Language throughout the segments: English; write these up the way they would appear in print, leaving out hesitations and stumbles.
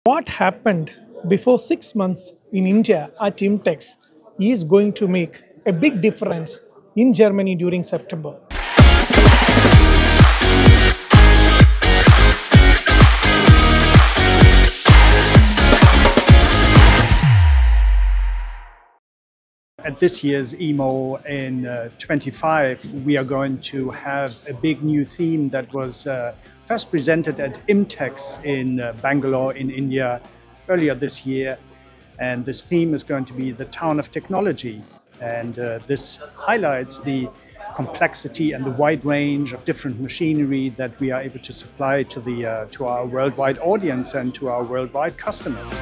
What happened before 6 months in India at Imtex is going to make a big difference in Germany during September. At this year's EMO in 25, we are going to have a big new theme that was first presented at Imtex in Bangalore in India earlier this year. And this theme is going to be the town of technology. And this highlights the complexity and the wide range of different machinery that we are able to supply to our worldwide audience and to our worldwide customers.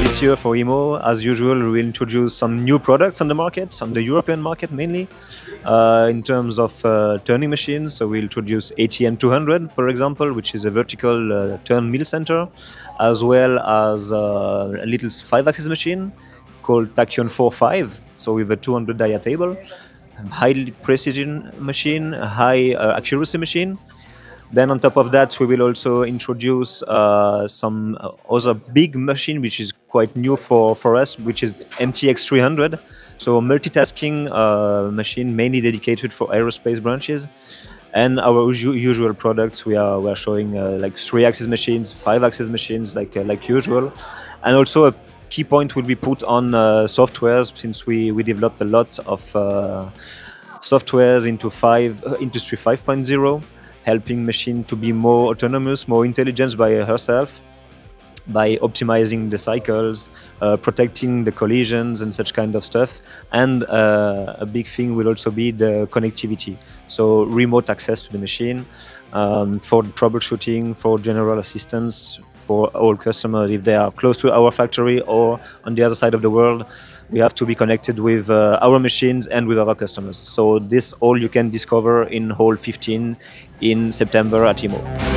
This year for EMO, as usual, we will introduce some new products on the market, on the European market mainly, in terms of turning machines. So we'll introduce ATM 200, for example, which is a vertical turn mill center, as well as a little 5-axis machine called Tachyon 4.5, so with a 200 dia table, high precision machine, high accuracy machine. Then on top of that, we will also introduce some other big machine, which is quite new for us, which is MTX 300. So a multitasking machine mainly dedicated for aerospace branches. And our usual products, we are showing like 3-axis machines, 5-axis machines, like usual. And also a key point will be put on softwares, since we developed a lot of softwares into Industry 5.0. helping machine to be more autonomous, more intelligent by herself, by optimizing the cycles, protecting the collisions and such kind of stuff. And a big thing will also be the connectivity. So remote access to the machine for troubleshooting, for general assistance, for all customers if they are close to our factory or on the other side of the world. We have to be connected with our machines and with our customers. So this all you can discover in Hall 15 in September at EMO.